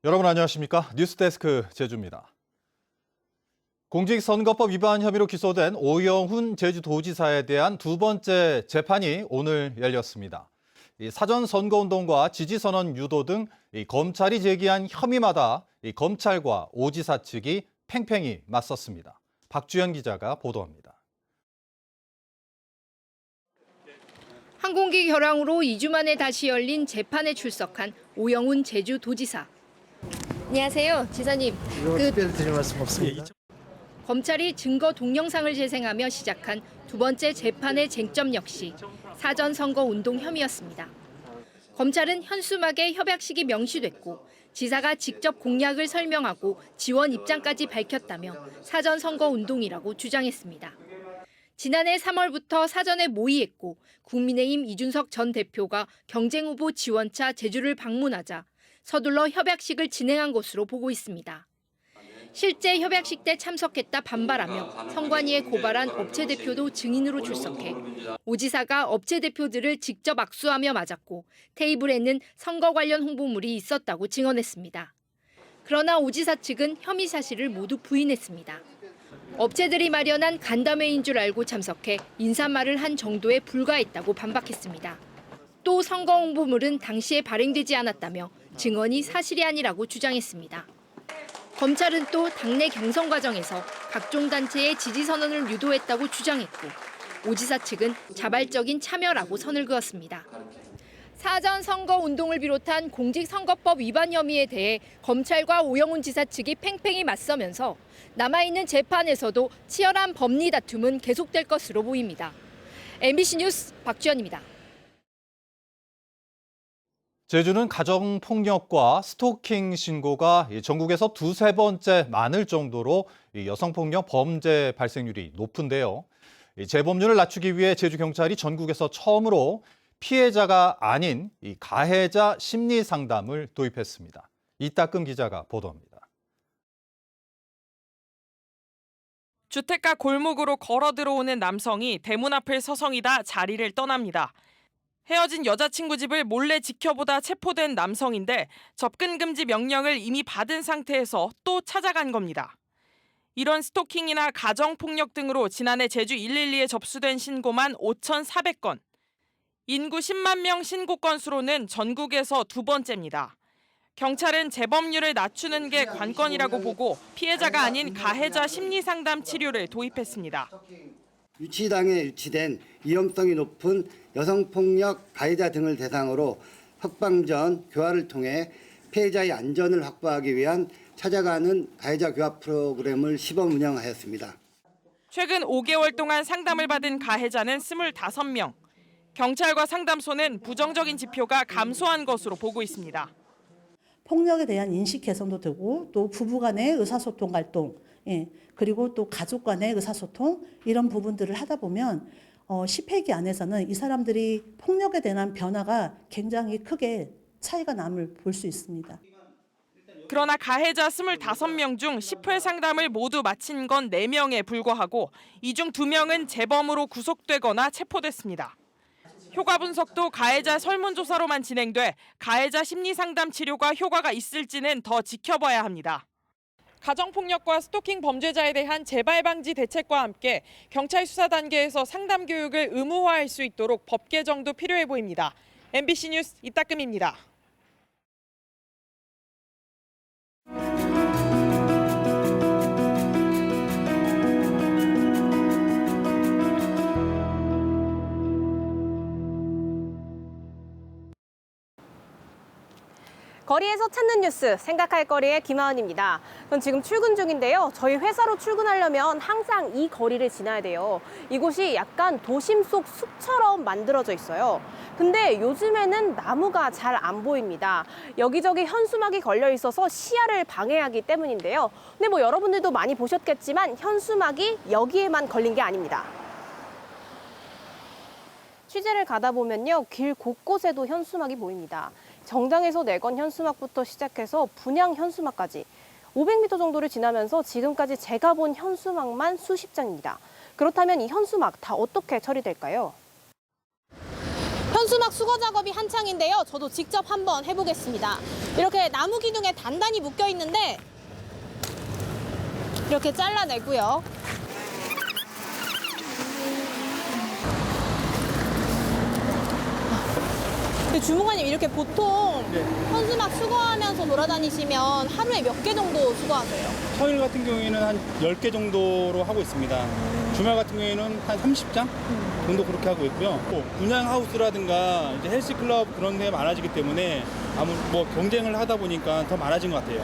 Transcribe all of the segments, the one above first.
여러분 안녕하십니까? 뉴스데스크 제주입니다. 공직선거법 위반 혐의로 기소된 오영훈 제주도지사에 대한 두 번째 재판이 오늘 열렸습니다. 사전선거운동과 지지선언 유도 등 검찰이 제기한 혐의마다 검찰과 오 지사 측이 팽팽히 맞섰습니다. 박주연 기자가 보도합니다. 항공기 결항으로 2주 만에 다시 열린 재판에 출석한 오영훈 제주도지사. 안녕하세요, 지사님. 특별히 드릴 말씀 없습니다. 검찰이 증거 동영상을 재생하며 시작한 두 번째 재판의 쟁점 역시 사전선거운동 혐의였습니다. 검찰은 현수막에 협약식이 명시됐고 지사가 직접 공약을 설명하고 지원 입장까지 밝혔다며 사전선거운동이라고 주장했습니다. 지난해 3월부터 사전에 모의했고 국민의힘 이준석 전 대표가 경쟁후보 지원차 제주를 방문하자 서둘러 협약식을 진행한 것으로 보고 있습니다. 실제 협약식 때 참석했다 반발하며 선관위에 고발한 업체 대표도 증인으로 출석해 오 지사가 업체 대표들을 직접 악수하며 맞았고 테이블에는 선거 관련 홍보물이 있었다고 증언했습니다. 그러나 오 지사 측은 혐의 사실을 모두 부인했습니다. 업체들이 마련한 간담회인 줄 알고 참석해 인사말을 한 정도에 불과했다고 반박했습니다. 또 선거 홍보물은 당시에 발행되지 않았다며 증언이 사실이 아니라고 주장했습니다. 검찰은 또 당내 경선 과정에서 각종 단체의 지지 선언을 유도했다고 주장했고 오 지사 측은 자발적인 참여라고 선을 그었습니다. 사전 선거 운동을 비롯한 공직선거법 위반 혐의에 대해 검찰과 오영훈 지사 측이 팽팽히 맞서면서 남아있는 재판에서도 치열한 법리 다툼은 계속될 것으로 보입니다. MBC 뉴스 박주연입니다. 제주는 가정폭력과 스토킹 신고가 전국에서 두세 번째 많을 정도로 여성폭력 범죄 발생률이 높은데요. 재범률을 낮추기 위해 제주경찰이 전국에서 처음으로 피해자가 아닌 가해자 심리 상담을 도입했습니다. 이따금 기자가 보도합니다. 주택가 골목으로 걸어 들어오는 남성이 대문 앞을 서성이다 자리를 떠납니다. 헤어진 여자친구 집을 몰래 지켜보다 체포된 남성인데 접근 금지 명령을 이미 받은 상태에서 또 찾아간 겁니다. 이런 스토킹이나 가정폭력 등으로 지난해 제주 112에 접수된 신고만 5,400건. 인구 10만 명 신고 건수로는 전국에서 두 번째입니다. 경찰은 재범률을 낮추는 게 관건이라고 보고 피해자가 아닌 가해자 심리상담 치료를 도입했습니다. 유치당에 유치된 위험성이 높은 여성폭력 가해자 등을 대상으로 석방 전 교화를 통해 피해자의 안전을 확보하기 위한 찾아가는 가해자 교화 프로그램을 시범 운영하였습니다. 최근 5개월 동안 상담을 받은 가해자는 25명. 경찰과 상담소는 부정적인 지표가 감소한 것으로 보고 있습니다. 폭력에 대한 인식 개선도 되고 또 부부 간의 의사소통 활동, 그리고 또 가족 간의 의사소통 이런 부분들을 하다 보면 10회기 안에서는 이 사람들이 폭력에 대한 변화가 굉장히 크게 차이가 남을 볼 수 있습니다. 그러나 가해자 25명 중 10회 상담을 모두 마친 건 4명에 불과하고 이 중 2명은 재범으로 구속되거나 체포됐습니다. 효과 분석도 가해자 설문조사로만 진행돼 가해자 심리상담 치료가 효과가 있을지는 더 지켜봐야 합니다. 가정폭력과 스토킹 범죄자에 대한 재발 방지 대책과 함께 경찰 수사 단계에서 상담 교육을 의무화할 수 있도록 법 개정도 필요해 보입니다. MBC 뉴스 이따금입니다. 거리에서 찾는 뉴스, 생각할 거리의 김하은입니다. 전 지금 출근 중인데요. 저희 회사로 출근하려면 항상 이 거리를 지나야 돼요. 이곳이 약간 도심 속 숲처럼 만들어져 있어요. 근데 요즘에는 나무가 잘 안 보입니다. 여기저기 현수막이 걸려 있어서 시야를 방해하기 때문인데요. 근데 뭐 여러분들도 많이 보셨겠지만 현수막이 여기에만 걸린 게 아닙니다. 취재를 가다 보면요, 길 곳곳에도 현수막이 보입니다. 정당에서 내건 현수막부터 시작해서 분양 현수막까지 500m 정도를 지나면서 지금까지 제가 본 현수막만 수십 장입니다. 그렇다면 이 현수막 다 어떻게 처리될까요? 현수막 수거 작업이 한창인데요. 저도 직접 한번 해보겠습니다. 이렇게 나무 기둥에 단단히 묶여 있는데 이렇게 잘라내고요. 근데 주무관님 이렇게 보통 현수막 수거하면서 돌아다니시면 하루에 몇 개 정도 수거하세요? 평일 같은 경우에는 한 10개 정도로 하고 있습니다. 주말 같은 경우에는 한 30장 정도 그렇게 하고 있고요. 또 분양하우스라든가 이제 헬스클럽 그런 데 많아지기 때문에 경쟁을 하다 보니까 더 많아진 것 같아요.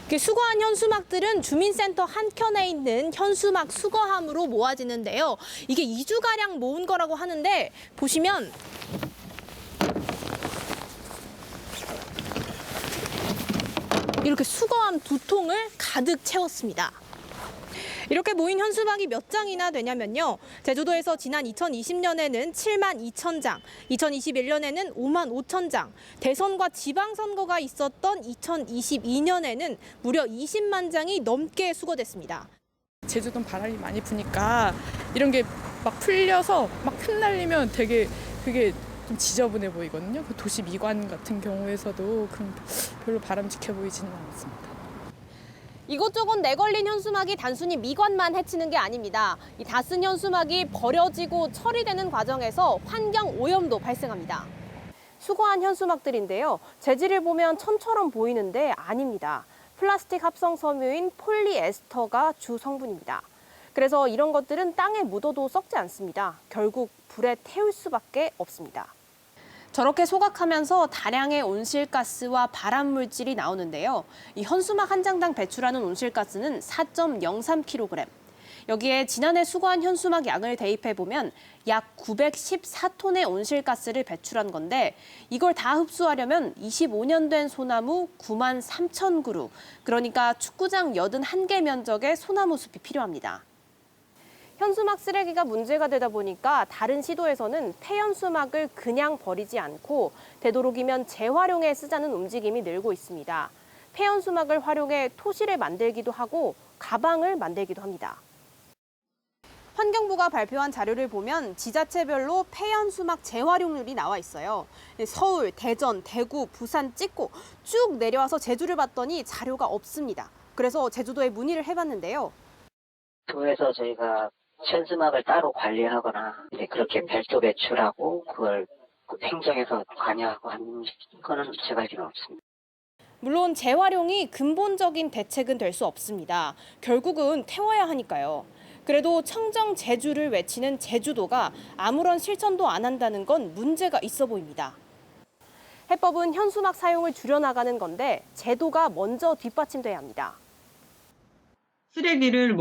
이렇게 수거한 현수막들은 주민센터 한켠에 있는 현수막 수거함으로 모아지는데요. 이게 2주가량 모은 거라고 하는데 보시면 이렇게 수거함 2통을 가득 채웠습니다. 이렇게 모인 현수막이 몇 장이나 되냐면요. 제주도에서 지난 2020년에는 7만 2천 장, 2021년에는 5만 5천 장, 대선과 지방선거가 있었던 2022년에는 무려 20만 장이 넘게 수거됐습니다. 제주도는 바람이 많이 부니까 이런 게 막 풀려서 막 흩날리면 되게 그게 좀 지저분해 보이거든요. 그 도시 미관 같은 경우에서도 별로 바람직해 보이지는 않습니다. 이곳저곳 내걸린 현수막이 단순히 미관만 해치는 게 아닙니다. 이 다 쓴 현수막이 버려지고 처리되는 과정에서 환경 오염도 발생합니다. 수거한 현수막들인데요. 재질을 보면 천처럼 보이는데 아닙니다. 플라스틱 합성 섬유인 폴리에스터가 주 성분입니다. 그래서 이런 것들은 땅에 묻어도 썩지 않습니다. 결국 불에 태울 수밖에 없습니다. 저렇게 소각하면서 다량의 온실가스와 발암물질이 나오는데요. 이 현수막 한 장당 배출하는 온실가스는 4.03kg. 여기에 지난해 수거한 현수막 양을 대입해보면 약 914톤의 온실가스를 배출한 건데 이걸 다 흡수하려면 25년 된 소나무 9만 3천 그루, 그러니까 축구장 81개 면적의 소나무 숲이 필요합니다. 현수막 쓰레기가 문제가 되다 보니까 다른 시도에서는 폐현수막을 그냥 버리지 않고 되도록이면 재활용해 쓰자는 움직임이 늘고 있습니다. 폐현수막을 활용해 토시를 만들기도 하고 가방을 만들기도 합니다. 환경부가 발표한 자료를 보면 지자체별로 폐현수막 재활용률이 나와 있어요. 서울, 대전, 대구, 부산 찍고 쭉 내려와서 제주를 봤더니 자료가 없습니다. 그래서 제주도에 문의를 해봤는데요. 도에서 저희가 현수막을 따로 관리하거나 이제 그렇게 별도 배출하고 그걸 행정에서 관여하고 하는 거는 제가 알기는 없습니다. 물론 재활용이 근본적인 대책은 될 수 없습니다. 결국은 태워야 하니까요. 그래도 청정 제주를 외치는 제주도가 아무런 실천도 안 한다는 건 문제가 있어 보입니다. 해법은 현수막 사용을 줄여나가는 건데 제도가 먼저 뒷받침돼야 합니다. 쓰레기를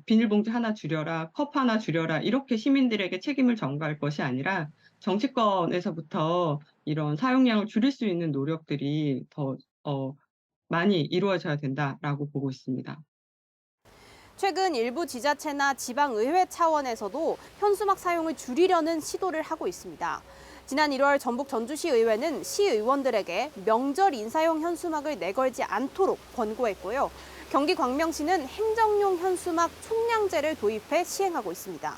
비닐봉지 하나 줄여라, 컵 하나 줄여라 이렇게 시민들에게 책임을 전가할 것이 아니라 정치권에서부터 이런 사용량을 줄일 수 있는 노력들이 더 많이 이루어져야 된다라고 보고 있습니다. 최근 일부 지자체나 지방의회 차원에서도 현수막 사용을 줄이려는 시도를 하고 있습니다. 지난 1월 전북 전주시 의회는 시의원들에게 명절 인사용 현수막을 내걸지 않도록 권고했고요. 경기 광명시는 행정용 현수막 총량제를 도입해 시행하고 있습니다.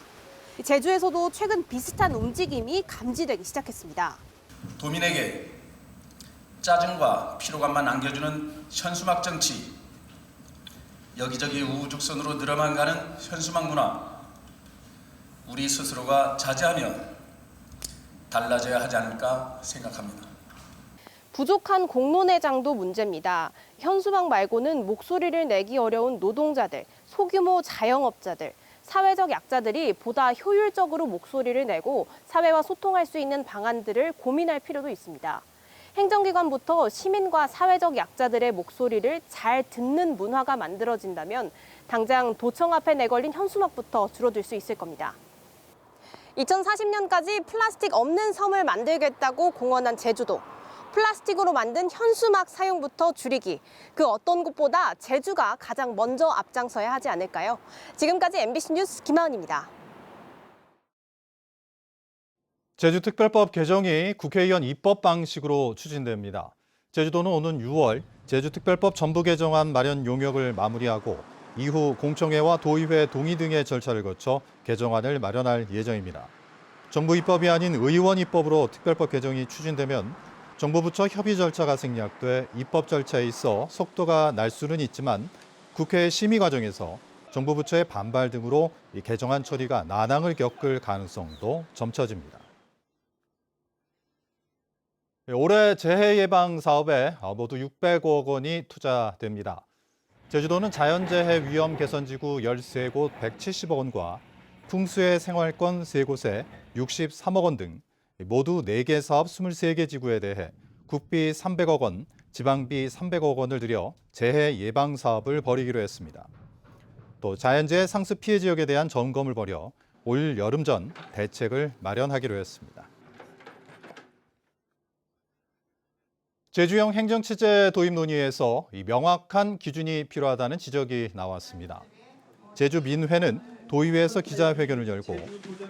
제주에서도 최근 비슷한 움직임이 감지되기 시작했습니다. 도민에게 짜증과 피로감만 안겨주는 현수막 정치, 여기저기 우후죽순으로 늘어만 가는 현수막 문화, 우리 스스로가 자제하며 달라져야 하지 않을까 생각합니다. 부족한 공론회장도 문제입니다. 현수막 말고는 목소리를 내기 어려운 노동자들, 소규모 자영업자들, 사회적 약자들이 보다 효율적으로 목소리를 내고 사회와 소통할 수 있는 방안들을 고민할 필요도 있습니다. 행정기관부터 시민과 사회적 약자들의 목소리를 잘 듣는 문화가 만들어진다면 당장 도청 앞에 내걸린 현수막부터 줄어들 수 있을 겁니다. 2040년까지 플라스틱 없는 섬을 만들겠다고 공언한 제주도. 플라스틱으로 만든 현수막 사용부터 줄이기. 그 어떤 곳보다 제주가 가장 먼저 앞장서야 하지 않을까요? 지금까지 MBC 뉴스 김하은입니다. 제주특별법 개정이 국회의원 입법 방식으로 추진됩니다. 제주도는 오는 6월 제주특별법 전부 개정안 마련 용역을 마무리하고 이후 공청회와 도의회 동의 등의 절차를 거쳐 개정안을 마련할 예정입니다. 정부 입법이 아닌 의원 입법으로 특별법 개정이 추진되면 정부 부처 협의 절차가 생략돼 입법 절차에 있어 속도가 날 수는 있지만 국회 심의 과정에서 정부 부처의 반발 등으로 이 개정안 처리가 난항을 겪을 가능성도 점쳐집니다. 올해 재해 예방 사업에 모두 600억 원이 투자됩니다. 제주도는 자연재해 위험 개선지구 13곳 170억 원과 풍수해 생활권 3곳에 63억 원 등 모두 4개 사업 23개 지구에 대해 국비 300억 원, 지방비 300억 원을 들여 재해 예방 사업을 벌이기로 했습니다. 또 자연재해 상습 피해 지역에 대한 점검을 벌여 올 여름 전 대책을 마련하기로 했습니다. 제주형 행정체제 도입 논의에서 명확한 기준이 필요하다는 지적이 나왔습니다. 제주민회는 도의회에서 기자회견을 열고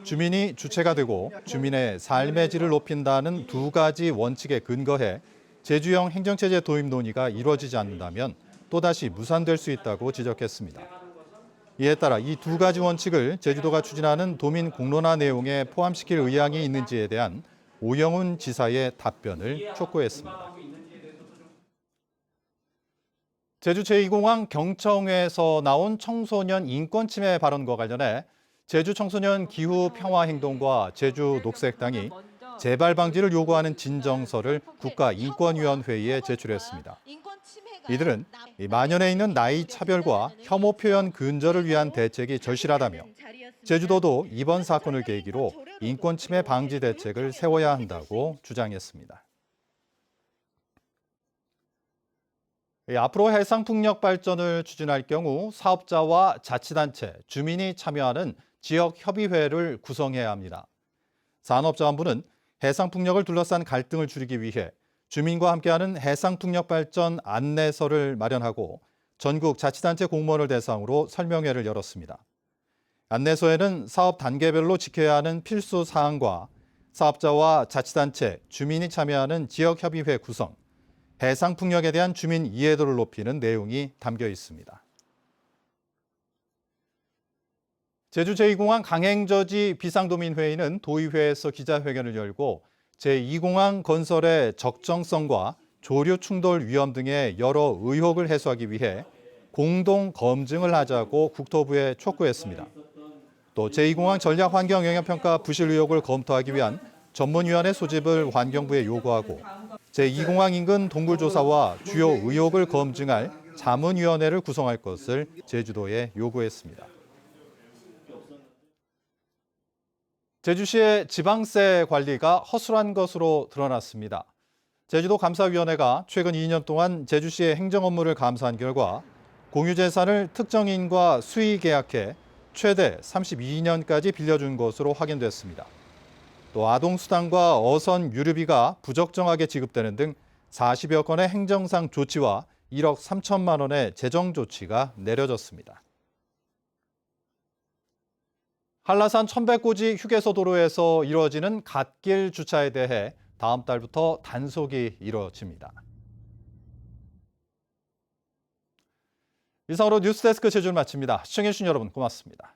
주민이 주체가 되고 주민의 삶의 질을 높인다는 2가지 원칙에 근거해 제주형 행정체제 도입 논의가 이루어지지 않는다면 또다시 무산될 수 있다고 지적했습니다. 이에 따라 이 2가지 원칙을 제주도가 추진하는 도민 공론화 내용에 포함시킬 의향이 있는지에 대한 오영훈 지사의 답변을 촉구했습니다. 제주 제2공항 경청회에서 나온 청소년 인권 침해 발언과 관련해 제주 청소년 기후 평화 행동과 제주 녹색당이 재발 방지를 요구하는 진정서를 국가인권위원회에 제출했습니다. 이들은 만연해 있는 나이 차별과 혐오 표현 근절을 위한 대책이 절실하다며 제주도도 이번 사건을 계기로 인권 침해 방지 대책을 세워야 한다고 주장했습니다. 앞으로 해상풍력 발전을 추진할 경우 사업자와 자치단체, 주민이 참여하는 지역협의회를 구성해야 합니다. 산업자원부는 해상풍력을 둘러싼 갈등을 줄이기 위해 주민과 함께하는 해상풍력 발전 안내서를 마련하고 전국 자치단체 공무원을 대상으로 설명회를 열었습니다. 안내서에는 사업 단계별로 지켜야 하는 필수 사항과 사업자와 자치단체, 주민이 참여하는 지역협의회 구성, 해상풍력에 대한 주민 이해도를 높이는 내용이 담겨 있습니다. 제주 제2공항 강행저지 비상도민회의는 도의회에서 기자회견을 열고 제2공항 건설의 적정성과 조류 충돌 위험 등의 여러 의혹을 해소하기 위해 공동 검증을 하자고 국토부에 촉구했습니다. 또 제2공항 전략환경영향평가 부실 의혹을 검토하기 위한 전문위원회 소집을 환경부에 요구하고 제2공항 인근 동굴조사와 주요 의혹을 검증할 자문위원회를 구성할 것을 제주도에 요구했습니다. 제주시의 지방세 관리가 허술한 것으로 드러났습니다. 제주도 감사위원회가 최근 2년 동안 제주시의 행정 업무를 감사한 결과 공유재산을 특정인과 수의 계약해 최대 32년까지 빌려준 것으로 확인됐습니다. 또 아동수당과 어선 유류비가 부적정하게 지급되는 등 40여 건의 행정상 조치와 1억 3천만 원의 재정 조치가 내려졌습니다. 한라산 1100고지 휴게소 도로에서 이루어지는 갓길 주차에 대해 다음 달부터 단속이 이루어집니다. 이상으로 뉴스데스크 제주를 마칩니다. 시청해주신 여러분 고맙습니다.